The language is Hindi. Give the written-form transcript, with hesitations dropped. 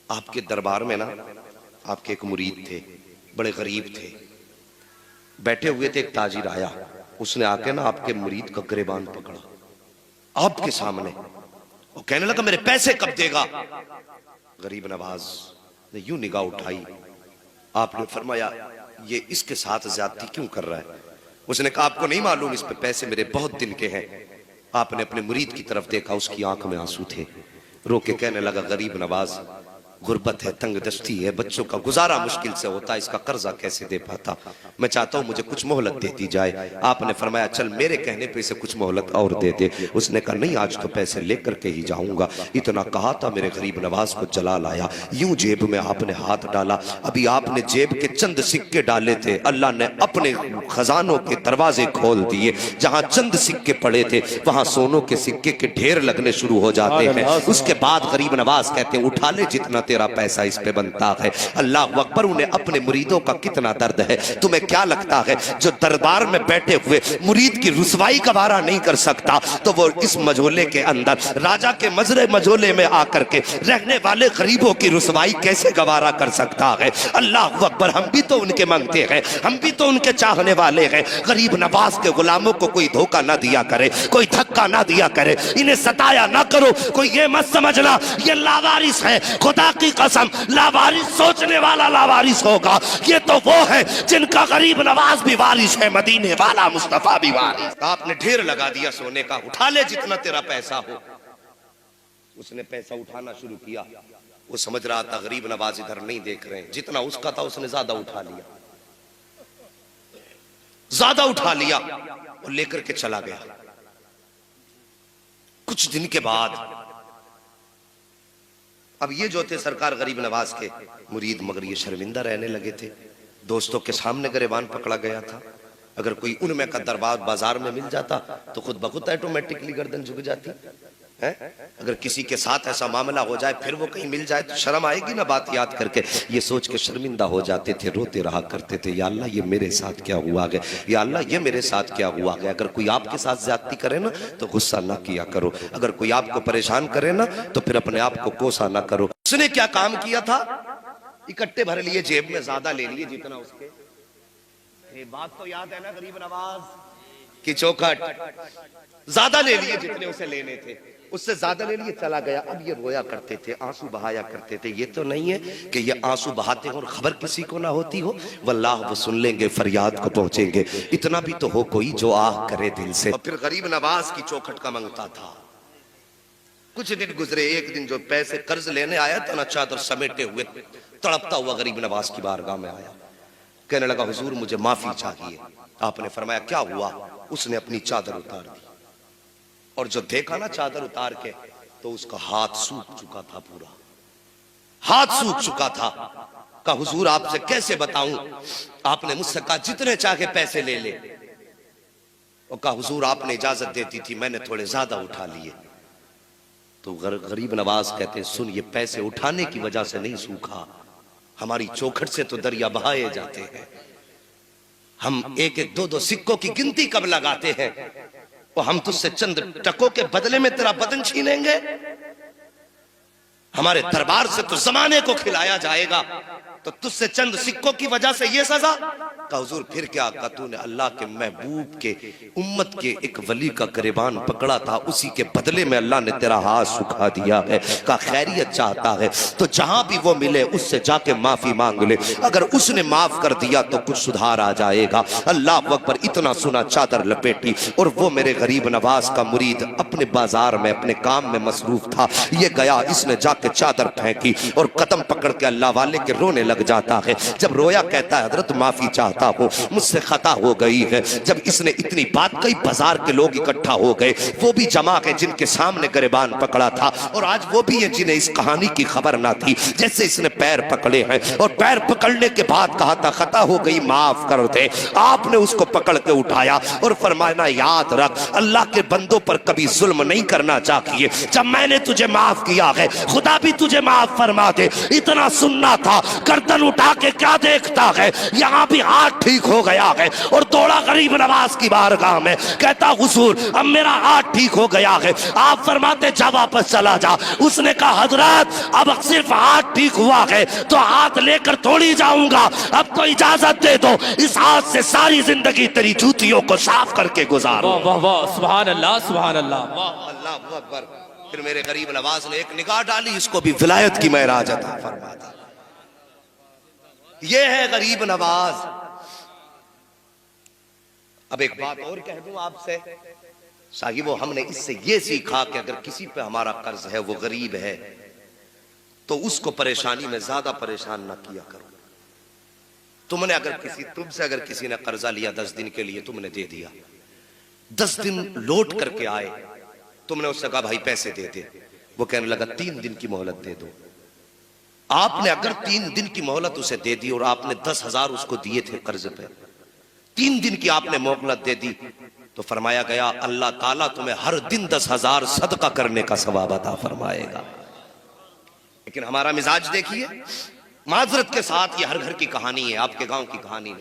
आपके दरबार में ना आपके एक मुरीद थे, बड़े गरीब थे, बैठे हुए थे। एक ताजिर आया, उसने आके ना आपके मुरीद का गिरेबान पकड़ा आपके सामने और कहने लगा मेरे पैसे कब देगा। गरीब नवाज ने यूं निगाह उठाई, आपने फरमाया ये इसके साथ ज्यादती क्यों कर रहा है। उसने कहा आपको नहीं मालूम इस पे पैसे मेरे बहुत दिन के हैं। आपने अपने मुरीद की तरफ देखा, उसकी आंख में आंसू थे। रो के कहने लगा गरीब नवाज, गुर्बत है, तंग दस्ती है, बच्चों का गुजारा मुश्किल से होता है, इसका कर्जा कैसे दे पाता। मैं चाहता हूं मुझे कुछ मोहलत दे दी जाए। आपने फरमाया चल मेरे कहने पे इसे कुछ मोहलत और दे दे। उसने कहा नहीं, आज तो पैसे लेकर के ही जाऊंगा। इतना कहा था मेरे गरीब नवाज को जलाल आया। यूं जेब में आपने हाथ डाला, अभी आपने जेब के चंद सिक्के डाले थे, अल्लाह ने अपने खजानों के दरवाजे खोल दिए। जहां चंद सिक्के पड़े थे वहां सोनों के सिक्के के ढेर लगने शुरू हो जाते हैं। उसके बाद गरीब नवाज कहते हैं उठा ले जितना तेरा पैसा इस पे बनता है। अल्लाह अकबर, उन्हें अपने मुरीदों का कितना दर्द है। तुम्हें क्या लगता है जो दरबार में बैठे हुए मुरीद की रुसवाई का वारा नहीं कर सकता, तो वो इस मझोले के अंदर राजा के मजरे मझोले में आकर के रहने वाले गरीबों की रुसवाई कैसे गवारा कर सकता है। अल्लाह अकबर, हम भी तो उनके मांगते हैं, हम भी तो उनके चाहने वाले हैं। गरीब नवाज के गुलामों को कोई धोखा ना दिया करे, कोई धक्का ना दिया करे, इन्हें सताया ना करो। कोई ये मत समझना ये लावारिस है, खुदा की कसम लावारिस सोचने वाला लावारिस होगा। ये तो वो है जिनका गरीब नवाज भी वारिस है, मदीने वाला मुस्तफा भी वारिस। आपने ढेर लगा दिया सोने का, उठा ले जितना तेरा पैसा हो। उसने पैसा उठाना शुरू किया। वो समझ रहा था गरीब नवाज इधर नहीं देख रहे हैं, जितना उसका था उसने ज्यादा उठा लिया, ज्यादा उठा लिया और लेकर के चला गया। कुछ दिन के बाद अब ये जो थे सरकार गरीब नवाज के मुरीद, मगर ये शर्मिंदा रहने लगे थे। दोस्तों के सामने गिरेबान पकड़ा गया था। अगर कोई उनमें का दरबार बाजार में मिल जाता तो खुद बखुद ऑटोमेटिकली गर्दन झुक जाती है। अगर किसी के साथ ऐसा मामला हो जाए, फिर वो कहीं मिल जाए तो शर्म आएगी ना बात याद करके। ये सोच के शर्मिंदा हो जाते थे, रोते रहा करते थे, या अल्लाह ये मेरे साथ क्या हुआ है, या अल्लाह ये मेरे साथ क्या हुआ है। अगर कोई आपके साथ ज्यादती करे ना तो गुस्सा ना किया करो, अगर कोई आपको परेशान करे ना तो फिर अपने आप को कोसा ना करो। उसने क्या काम किया था, इकट्ठे भर लिए जेब में, ज्यादा ले लिए जितना उसके। ये बात तो याद है ना गरीब नवाज की चौखट, ज्यादा ले लिए जितने उसे लेने थे, उससे ज्यादा ले लिए, चला गया। अब ये रोया करते थे, आंसू बहाया करते थे। ये तो नहीं है कि ये आंसू बहाते हो और खबर किसी को ना होती हो। वल्लाह वो सुन लेंगे, फरियाद को पहुंचेंगे। इतना भी तो हो कोई जो आह करे दिल से। और फिर गरीब नवाज की चौखट का मांगता था। कुछ दिन गुजरे, एक दिन जो पैसे कर्ज लेने आया था ना, चादर समेटे हुए तड़पता हुआ गरीब नवाज की बारगाह में आया। कहने लगा हुजूर मुझे माफी चाहिए। आपने फरमाया क्या हुआ। उसने अपनी चादर उतार दी और जो देखा ना चादर उतार के, तो उसका हाथ सूख चुका था, पूरा हाथ सूख चुका था। कहा हुजूर आपसे कैसे बताऊं। आपने मुझसे कहा जितने चाहे पैसे ले ले। और कहा हुजूर आपने इजाजत दे दी थी, मैंने थोड़े ज्यादा उठा लिए। तो गरीब नवाज कहते सुन, ये पैसे उठाने की वजह से नहीं सूखा, हमारी चौखट से तो दरिया बहाए जाते हैं। हम एक एक दो दो सिक्कों की गिनती कब लगाते हैं, और हम तुझसे चंद टकों के बदले में तेरा बदन छीनेंगे। हमारे दरबार से तो जमाने को खिलाया जाएगा, तो तुझसे चंद सिक्कों की वजह से ये सजा। कहा हुजूर फिर क्या। कहा तूने अल्लाह के महबूब के उम्मत के एक वली का गिरेबान पकड़ा था, उसी के बदले में अल्लाह ने तेरा हाथ सुखा दिया है। कहा खैरियत चाहता है तो जहां भी वो मिले उससे जाके माफी मांग ले, अगर उसने माफ कर दिया तो कुछ सुधार आ जाएगा। अल्लाह अकबर। इतना सुना, चादर लपेटी और वो मेरे गरीब नवाज का मुरीद अपने बाजार में अपने काम में मसरूफ था। ये गया, इसने जाके चादर फेंकी और कदम पकड़ के अल्लाह वाले के रोने लग जाता है। जब रोया कहता है हजरत माफी चाहता हूं, मुझसे खता हो गई है। जब इसने इतनी बात कही, बाजार के लोग इकट्ठा हो गए, वो भी जमा है जिनके सामने गिरेबान पकड़ा था, और आज वो भी है जिन्हें इस कहानी की खबर ना थी। जैसे इसने पैर पकड़े हैं और पैर पकड़ने के बाद कहा था खता हो गई माफ कर दे। आपने उसको पकड़ के उठाया और फरमाया याद रख अल्लाह के बंदों पर कभी जुल्म नहीं करना चाहिए। जब मैंने तुझे माफ किया है खुदा भी तुझे माफ फरमा दे। इतना सुनना था, गर्दन उठा के क्या देखता है, यहाँ भी हाथ हाथ ठीक हो गया है और दौड़ा गरीब नवाज की बारगाह में, कहता हुजूर अब मेरा हाथ ठीक हो गया है। आप फरमाते जा वापस चला जा। उसने कहा हजरत अब सिर्फ हाथ ठीक हुआ है तो हाथ लेकर थोड़ी जाऊंगा, अब तो इजाजत दे दो, इस हाथ से सारी जिंदगी तेरी जूतियों को साफ करके गुजारो। वाह वाह वाह, सुभान अल्लाह सुभान अल्लाह, वाह अल्लाह अकबर। फिर मेरे गरीब नवाज ने एक निगाह डाली, इसको भी विलायत की महराज अता फरमा दी। ये है गरीब नवाज। अब एक बात और कह दूं आपसे साहिबो, हमने इससे ये सीखा कि अगर किसी पे हमारा कर्ज है, वो गरीब है, तो उसको परेशानी में ज्यादा परेशान ना किया करो। तुमसे अगर किसी ने कर्जा लिया 10 दिन के लिए, तुमने दे दिया, 10 दिन लौट करके आए, तुमने उससे कहा भाई पैसे दे दे, वो कहने लगा 3 दिन की मोहलत दे दो। आपने अगर 3 दिन की मोहलत उसे दे दी और आपने 10,000 उसको दिए थे कर्ज पे, 3 दिन की आपने मोहलत दे दी, तो फरमाया गया अल्लाह ताला तुम्हें हर दिन 10,000 सदका करने का सवाब अता फरमाएगा। लेकिन हमारा मिजाज देखिए, माजरत के साथ ये हर घर की कहानी है, आपके गांव की कहानी नहीं।